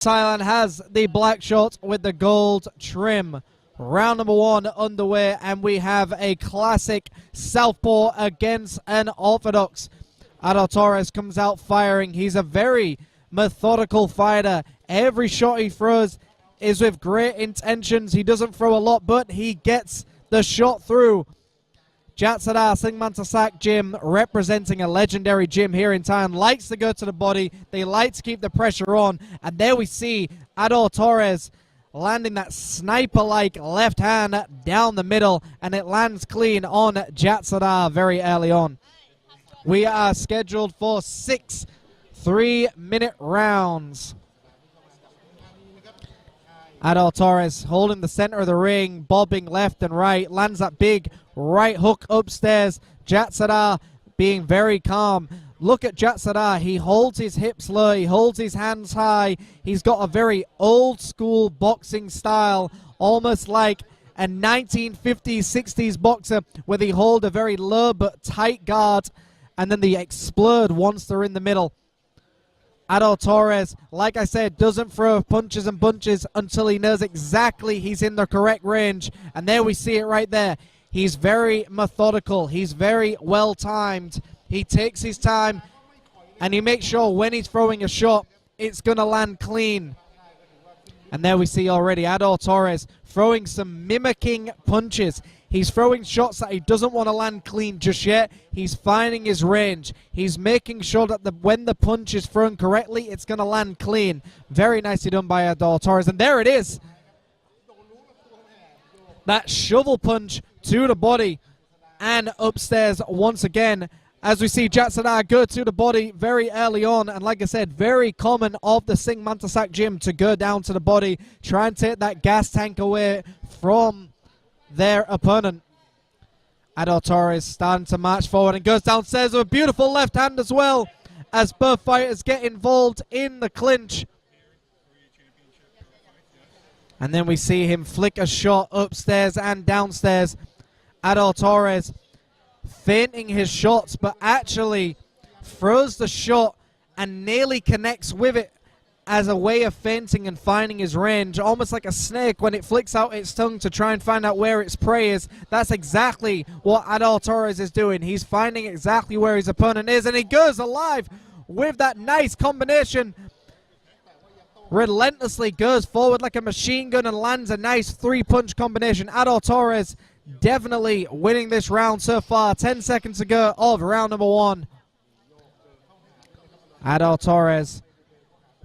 Thailand has the black short with the gold trim. Round number 1 underway, and we have a classic southpaw against an orthodox. Ador Torres comes out firing. He's a very methodical fighter. Every shot he throws is with great intentions. He doesn't throw a lot, but he gets the shot through. Jatsada Pithakdanthai gym, representing a legendary gym here in Thailand, likes to go to the body. They like to keep the pressure on. And there we see Ador Torres landing that sniper-like left hand down the middle, and it lands clean on Jatsada very early on. We are scheduled for 6 3-minute rounds. Ador Torres holding the center of the ring, bobbing left and right, lands that big right hook upstairs. Jatsada being very calm. Look at Jatsada. He holds his hips low. He holds his hands high. He's got a very old school boxing style, almost like a 1950s, 60s boxer, where they hold a very low but tight guard, and then they explode once they're in the middle. Ador Torres, like I said, doesn't throw punches and bunches until he knows exactly he's in the correct range. And there we see it right there. He's very methodical. He's very well timed. He takes his time, and he makes sure when he's throwing a shot, it's going to land clean. And there we see already Ador Torres throwing some mimicking punches. He's throwing shots that he doesn't want to land clean just yet. He's finding his range. He's making sure that when the punch is thrown correctly, it's going to land clean. Very nicely done by Ador Torres. And there it is. That shovel punch to the body and upstairs once again, as we see Jatsada go to the body very early on. And like I said, very common of the Pithakdanthai gym to go down to the body, try and take that gas tank away from their opponent. Ador Torres starting to march forward and goes downstairs with a beautiful left hand as well, as both fighters get involved in the clinch. And then we see him flick a shot upstairs and downstairs. Ador Torres feinting his shots, but actually throws the shot and nearly connects with it as a way of feinting and finding his range, almost like a snake when it flicks out its tongue to try and find out where its prey is. That's exactly what Ador Torres is doing. He's finding exactly where his opponent is, and he goes alive with that nice combination. Relentlessly goes forward like a machine gun and lands a nice 3-punch combination. Ador Torres definitely winning this round so far. 10 seconds to go of round number 1. Ador Torres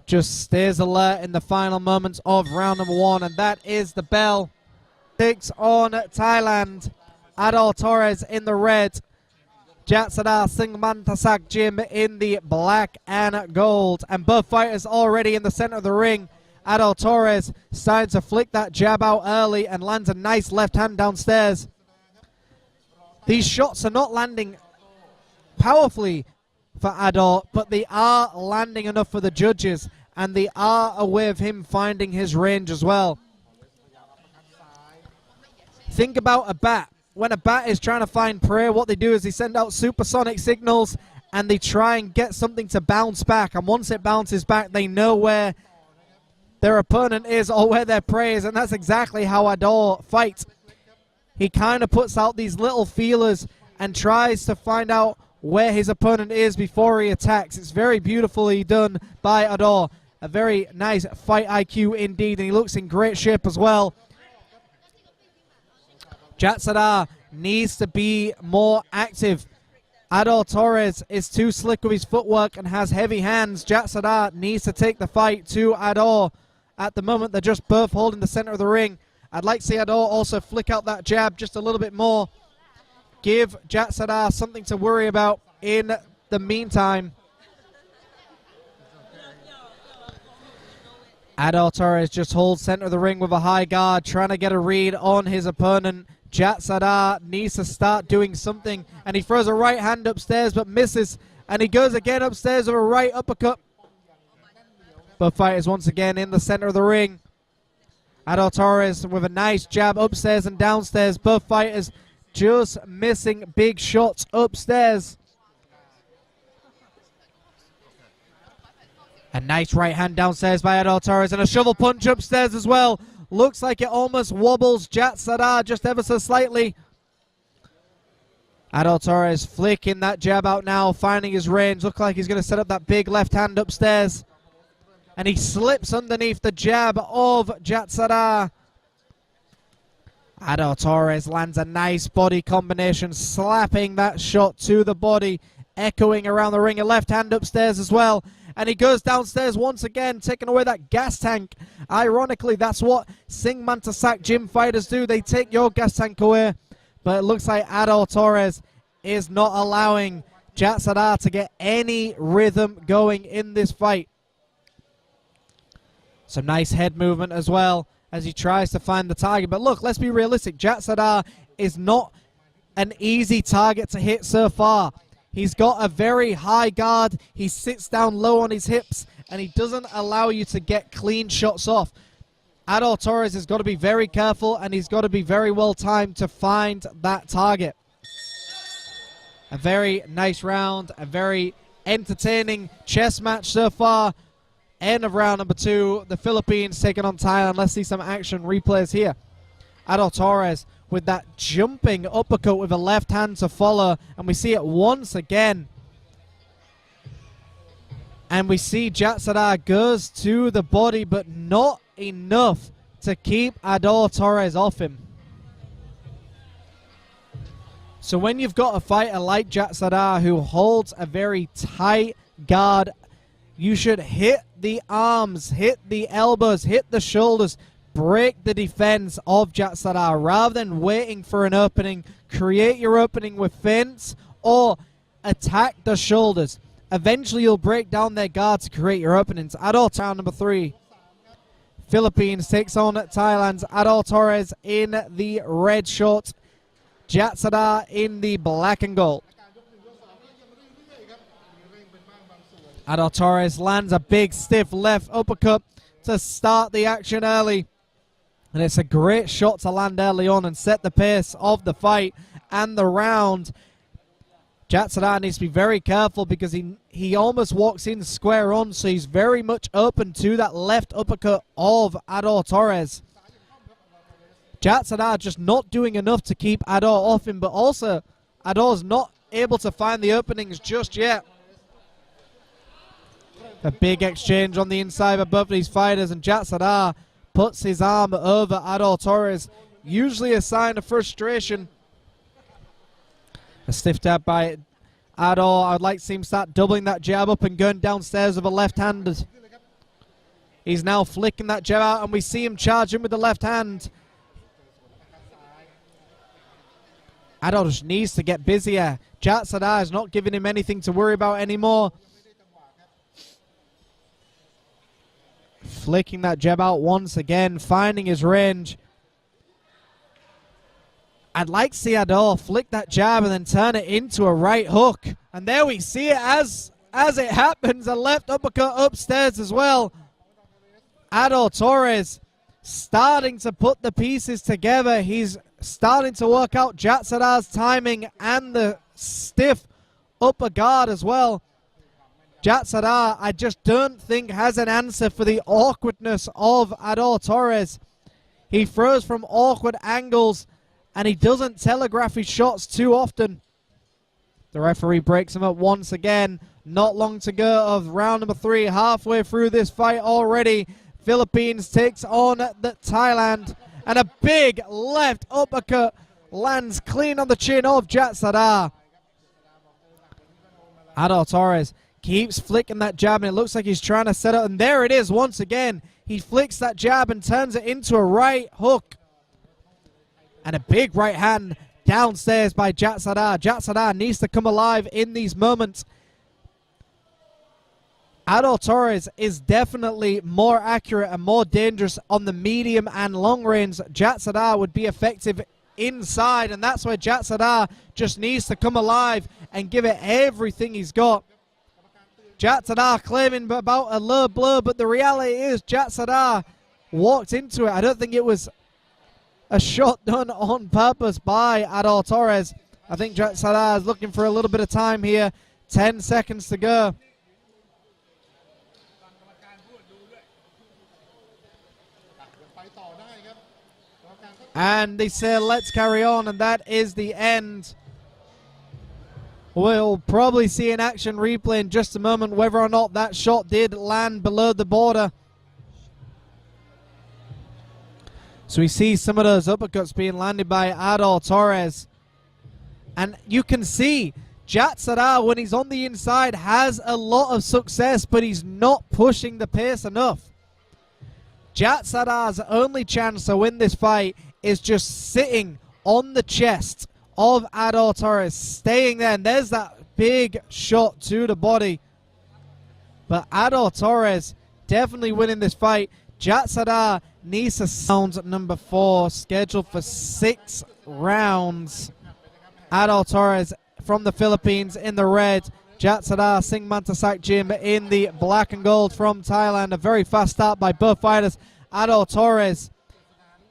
just stays alert in the final moments of round number 1, and that is the bell. 6 on Thailand. Ador Torres in the red. Jatsada Pithakdanthai gym in the black and gold. And both fighters already in the center of the ring. Ador Torres starting to flick that jab out early and lands a nice left hand downstairs. These shots are not landing powerfully for Ador, but they are landing enough for the judges, and they are a way of him finding his range as well. Think about a bat. When a bat is trying to find prey, what they do is they send out supersonic signals and they try and get something to bounce back. And once it bounces back, they know where their opponent is or where their prey is. And that's exactly how Ador fights. He kind of puts out these little feelers and tries to find out where his opponent is before he attacks. It's very beautifully done by Ador. A very nice fight IQ indeed, and he looks in great shape as well. Jatsada needs to be more active. Ador Torres is too slick with his footwork and has heavy hands. Jatsada needs to take the fight to Ador. At the moment, they're just both holding the center of the ring. I'd like to see Ador also flick out that jab just a little bit more. Give Jatsada something to worry about in the meantime. Ador Torres just holds center of the ring with a high guard, trying to get a read on his opponent. Jatsada needs to start doing something, and he throws a right hand upstairs but misses, and he goes again upstairs with a right uppercut. Both fighters once again in the center of the ring. Ador Torres with a nice jab upstairs and downstairs. Both fighters just missing big shots upstairs. A nice right hand downstairs by Ador Torres and a shovel punch upstairs as well. Looks like it almost wobbles Jatsada just ever so slightly. Ador Torres flicking that jab out now, finding his range. Looks like he's going to set up that big left hand upstairs. And he slips underneath the jab of Jatsada. Ador Torres lands a nice body combination, slapping that shot to the body, echoing around the ring. A left hand upstairs as well. And he goes downstairs once again, taking away that gas tank. Ironically, that's what Sing Mantasak gym fighters do. They take your gas tank away. But it looks like Ador Torres is not allowing Jatsada to get any rhythm going in this fight. Some nice head movement as well as he tries to find the target. But look, let's be realistic. Jatsada is not an easy target to hit so far. He's got a very high guard. He sits down low on his hips, and he doesn't allow you to get clean shots off. Ador Torres has got to be very careful, and he's got to be very well timed to find that target. A very nice round, a very entertaining chess match so far. End of round number 2. The Philippines taking on Thailand. Let's see some action replays here. Ador Torres with that jumping uppercut with a left hand to follow. And we see it once again. And we see Jatsada goes to the body, but not enough to keep Ador Torres off him. So when you've got a fighter like Jatsada who holds a very tight guard, you should hit the arms, hit the elbows, hit the shoulders, break the defense of Jatsada rather than waiting for an opening. Create your opening with feints or attack the shoulders. Eventually you'll break down their guard to create your openings. Ador round number 3. Philippines takes on Thailand's Ador Torres in the red shorts. Jatsada in the black and gold. Ador Torres lands a big stiff left uppercut to start the action early. And it's a great shot to land early on and set the pace of the fight and the round. Jatsada needs to be very careful because he almost walks in square on, so he's very much open to that left uppercut of Ador Torres. Jatsada just not doing enough to keep Ador off him, but also Ador's not able to find the openings just yet. A big exchange on the inside of both of these fighters, and Jatsada puts his arm over Ador Torres, usually a sign of frustration. A stiff jab by Ador. I'd like to see him start doubling that jab up and going downstairs with a left-handed. He's now flicking that jab out, and we see him charge him with the left hand. Ador just needs to get busier. Jatsada is not giving him anything to worry about anymore. Flicking that jab out once again, finding his range. I'd like to see Ador flick that jab and then turn it into a right hook. And there we see it as it happens, a left uppercut upstairs as well. Ador Torres starting to put the pieces together. He's starting to work out Jatsada's timing and the stiff upper guard as well. Jatsada, I just don't think has an answer for the awkwardness of Ador Torres. He throws from awkward angles and he doesn't telegraph his shots too often. The referee breaks him up once again. Not long to go of round number 3. Halfway through this fight already. Philippines takes on the Thailand. And a big left uppercut lands clean on the chin of Jatsada. Ador Torres keeps flicking that jab, and it looks like he's trying to set up. And there it is once again. He flicks that jab and turns it into a right hook. And a big right hand downstairs by Jatsada. Jatsada needs to come alive in these moments. Ador Torres is definitely more accurate and more dangerous on the medium and long range. Jatsada would be effective inside, and that's where Jatsada just needs to come alive and give it everything he's got. Jatsada claiming about a low blow, but the reality is Jatsada walked into it. I don't think it was a shot done on purpose by Ador Torres. I think Jatsada is looking for a little bit of time here. 10 seconds to go. And they say, let's carry on, and that is the end. We'll probably see an action replay in just a moment whether or not that shot did land below the border. So we see some of those uppercuts being landed by Ador Torres. And you can see Jatsada, when he's on the inside, has a lot of success, but he's not pushing the pace enough. Jatsada's only chance to win this fight is just sitting on the chest of Ador Torres, staying there. And there's that big shot to the body. But Ador Torres definitely winning this fight. Jatsada needs to sound number 4, scheduled for 6 rounds. Ador Torres from the Philippines in the red. Jatsada Singmantasak Gym in the black and gold from Thailand. A very fast start by both fighters. Ador Torres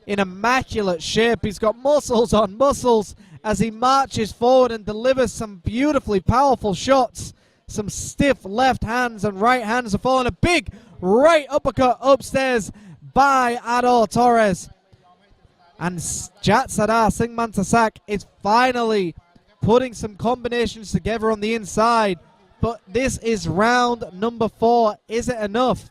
in immaculate shape. He's got muscles on muscles as he marches forward and delivers some beautifully powerful shots. Some stiff left hands and right hands are falling. A big right uppercut upstairs by Ador Torres. And Jatsada Singmantasak is finally putting some combinations together on the inside. But this is round number 4. Is it enough?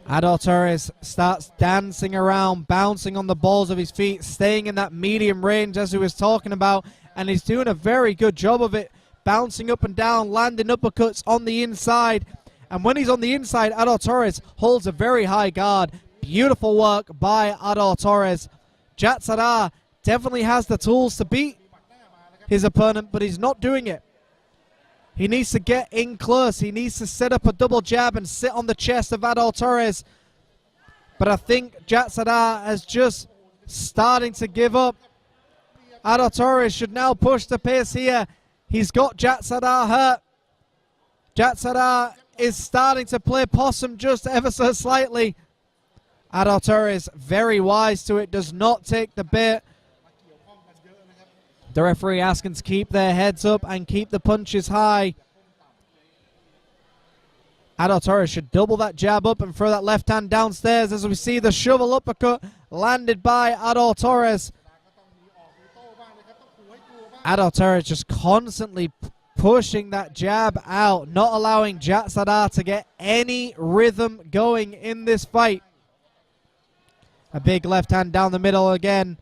Ador Torres starts dancing around, bouncing on the balls of his feet, staying in that medium range as he was talking about. And he's doing a very good job of it, bouncing up and down, landing uppercuts on the inside. And when he's on the inside, Ador Torres holds a very high guard. Beautiful work by Ador Torres. Jatsada definitely has the tools to beat his opponent, but he's not doing it. He needs to get in close. He needs to set up a double jab and sit on the chest of Ador Torres. But I think Jatsada is just starting to give up. Ador Torres should now push the pace here. He's got Jatsada hurt. Jatsada is starting to play possum just ever so slightly. Ador Torres, very wise to it, does not take the bait. The referee asking to keep their heads up and keep the punches high. Ador Torres should double that jab up and throw that left hand downstairs as we see the shovel uppercut landed by Ador Torres. Ador Torres just constantly pushing that jab out, not allowing Jatsada to get any rhythm going in this fight. A big left hand down the middle again.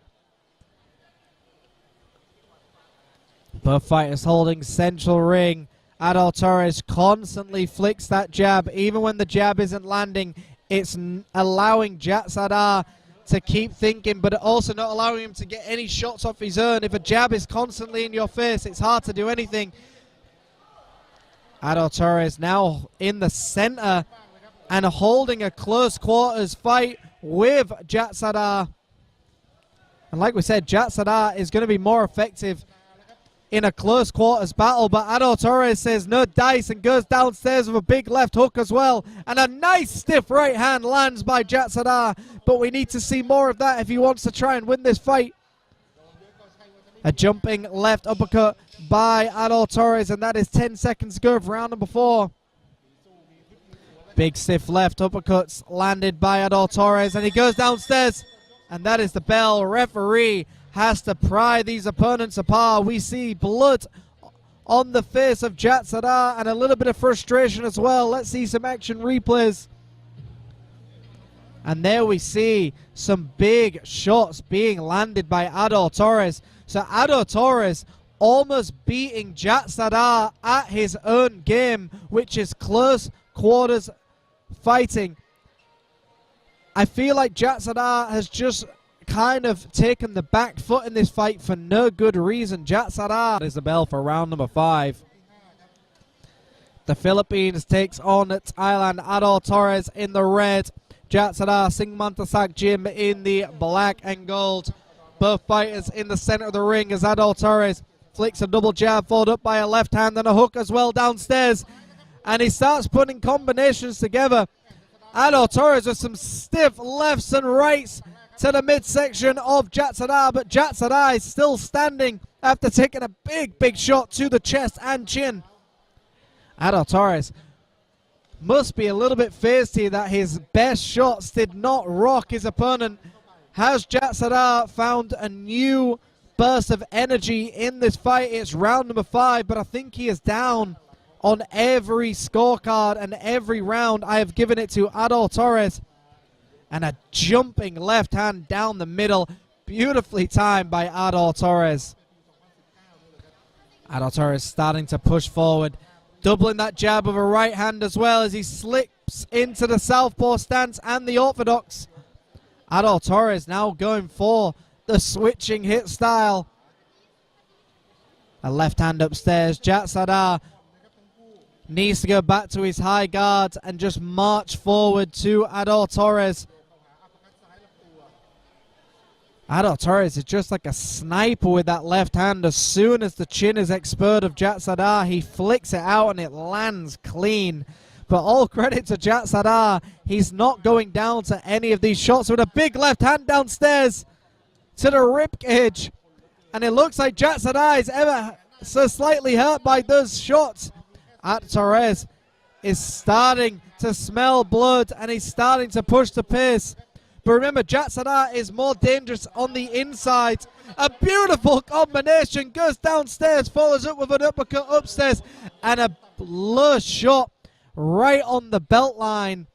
Both fighters holding central ring. Ador Torres constantly flicks that jab. Even when the jab isn't landing, it's allowing Jatsada to keep thinking, but also not allowing him to get any shots off his own. If a jab is constantly in your face, it's hard to do anything. Ador Torres now in the center and holding a close quarters fight with Jatsada. And like we said, Jatsada is going to be more effective in a close quarters battle, but Ador Torres says no dice and goes downstairs with a big left hook as well. And a nice stiff right hand lands by Jatsada, but we need to see more of that if he wants to try and win this fight. A jumping left uppercut by Ador Torres, and that is 10 seconds to go for round number 4. Big stiff left uppercuts landed by Ador Torres, and he goes downstairs, and that is the bell. Referee has to pry these opponents apart. We see blood on the face of Jatsada and a little bit of frustration as well. Let's see some action replays. And there we see some big shots being landed by Ador Torres. So Ador Torres almost beating Jatsada at his own game, which is close quarters fighting. I feel like Jatsada has just kind of taken the back foot in this fight for no good reason. Jatsada is the bell for round number 5. The Philippines takes on Thailand. Ador Torres in the red. Jatsada Singmantasak Gym in the black and gold. Both fighters in the center of the ring as Ador Torres flicks a double jab followed up by a left hand and a hook as well downstairs. And he starts putting combinations together. Ador Torres with some stiff lefts and rights to the midsection of Jatsada, but Jatsada is still standing after taking a big shot to the chest and chin. Ador Torres must be a little bit feisty that his best shots did not rock his opponent. Has Jatsada found a new burst of energy in this fight? It's round number 5, but I think he is down on every scorecard and every round. I have given it to Ador Torres. And a jumping left hand down the middle. Beautifully timed by Ador Torres. Ador Torres starting to push forward. Doubling that jab of a right hand as well as he slips into the southpaw stance and the orthodox. Ador Torres now going for the switching hit style. A left hand upstairs. Jatsada needs to go back to his high guard and just march forward to Ador Torres. Ador Torres is just like a sniper with that left hand. As soon as the chin is expert of Jatsada, he flicks it out and it lands clean. But all credit to Jatsada, he's not going down to any of these shots with a big left hand downstairs to the ribcage. And it looks like Jatsada is ever so slightly hurt by those shots. Ador Torres is starting to smell blood and he's starting to push the pace. But remember, Jatsada is more dangerous on the inside. A beautiful combination, goes downstairs, follows up with an uppercut upstairs, and a lush shot right on the belt line.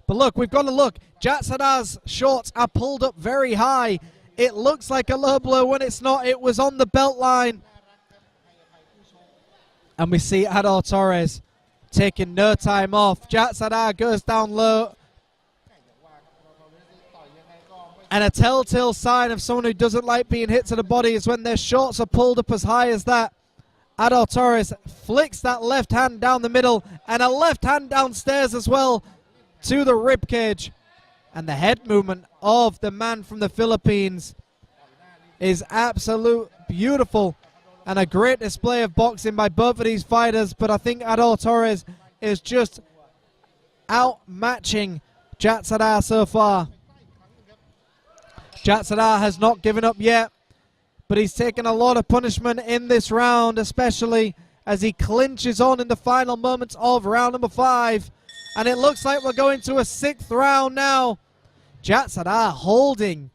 But look, we've got to look. Jatsada's shots are pulled up very high. It looks like a low blow when it's not. It was on the belt line. And we see Ador Torres taking no time off. Jatsada goes down low. And a telltale sign of someone who doesn't like being hit to the body is when their shorts are pulled up as high as that. Ador Torres flicks that left hand down the middle and a left hand downstairs as well to the ribcage. And the head movement of the man from the Philippines is absolute beautiful and a great display of boxing by both of these fighters. But I think Ador Torres is just outmatching Jatsada so far. Jatsada has not given up yet, but he's taken a lot of punishment in this round, especially as he clinches on in the final moments of round number 5. And it looks like we're going to a 6th round now. Jatsada holding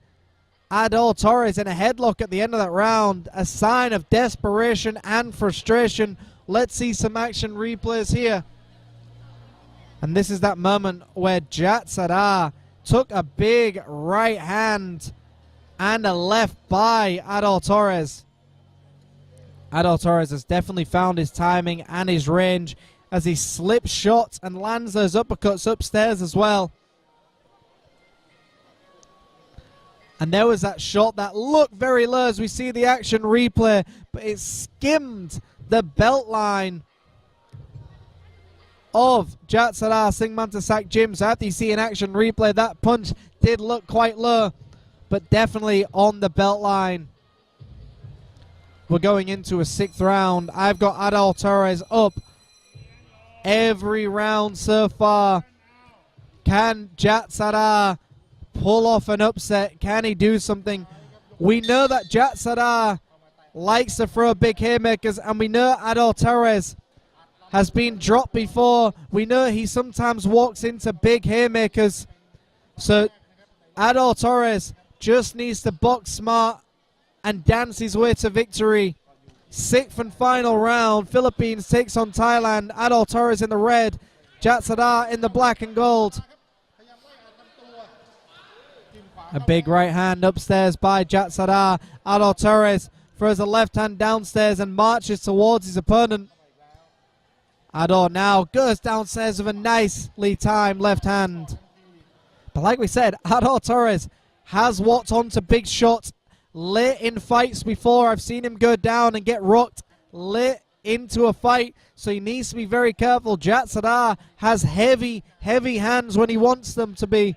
Ador Torres in a headlock at the end of that round, a sign of desperation and frustration. Let's see some action replays here. And this is that moment where Jatsada took a big right hand and a left by Ador Torres. Ador Torres has definitely found his timing and his range as he slips shots and lands those uppercuts upstairs as well. And there was that shot that looked very low as we see the action replay, but it skimmed the belt line of Jatsada Singh Mantasak Gym. So after you see an action replay, that punch did look quite low, but definitely on the belt line. We're going into a 6th round. I've got Ador Torres up every round so far. Can Jatsada pull off an upset? Can he do something? We know that Jatsada likes to throw big haymakers, and we know Ador Torres has been dropped before. We know he sometimes walks into big haymakers. So Ador Torres just needs to box smart and dance his way to victory. 6th and final round. Philippines takes on Thailand. Ador Torres in the red, Jatsada in the black and gold. A big right hand upstairs by Jatsada. Ador Torres throws a left hand downstairs and marches towards his opponent. Ador now goes downstairs with a nicely timed left hand. But like we said, Ador Torres has walked onto big shots late in fights before. I've seen him go down and get rocked late into a fight, so he needs to be very careful. Jatsada has heavy hands when he wants them to be.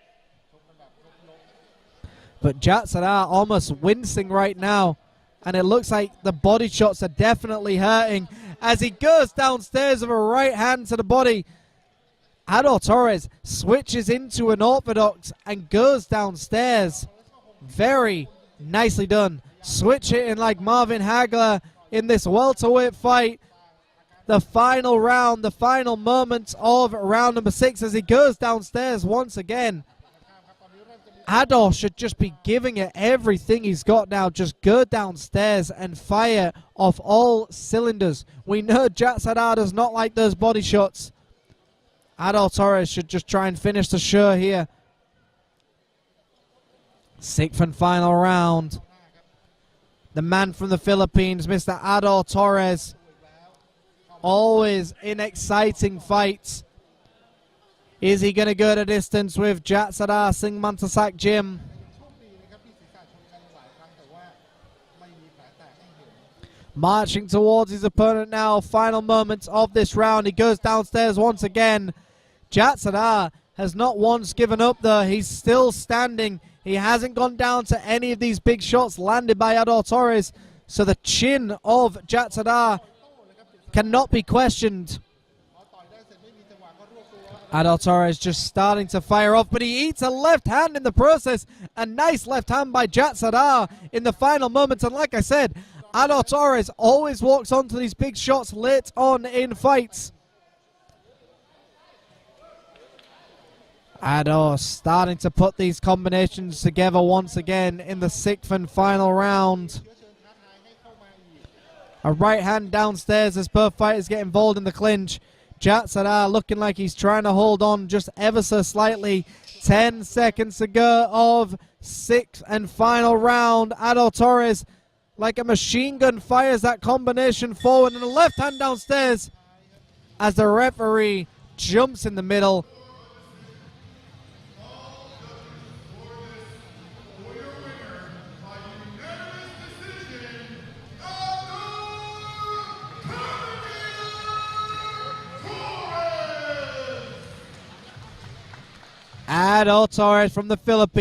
But Jatsada almost wincing right now, and it looks like the body shots are definitely hurting as he goes downstairs with a right hand to the body. Ador Torres switches into an orthodox and goes downstairs. Very nicely done. Switch hitting like Marvin Hagler in this welterweight fight. the final round, the final moments of round number 6 as he goes downstairs once again. Ador should just be giving it everything he's got now. Just go downstairs and fire off all cylinders. We know Jatsada does not like those body shots. Ador Torres should just try and finish the show here. 6th and final round. The man from the Philippines, Mr. Ador Torres. Always in exciting fights. Is he going to go the distance with Jatsada Singh Mantasak Gym? Marching towards his opponent now. Final moments of this round. He goes downstairs once again. Jatsada has not once given up though. He's still standing. He hasn't gone down to any of these big shots landed by Ador Torres. So the chin of Jatsada cannot be questioned. Ador Torres just starting to fire off, but he eats a left hand in the process. A nice left hand by Jatsada in the final moments. And like I said, Ador Torres always walks onto these big shots late on in fights. Ador starting to put these combinations together once again in the 6th and final round. A right hand downstairs as both fighters get involved in the clinch. Jatsada looking like he's trying to hold on just ever so slightly. 10 seconds to go of 6th and final round. Ador Torres, like a machine gun, fires that combination forward and a left hand downstairs as the referee jumps in the middle. Ador Torres from the Philippines.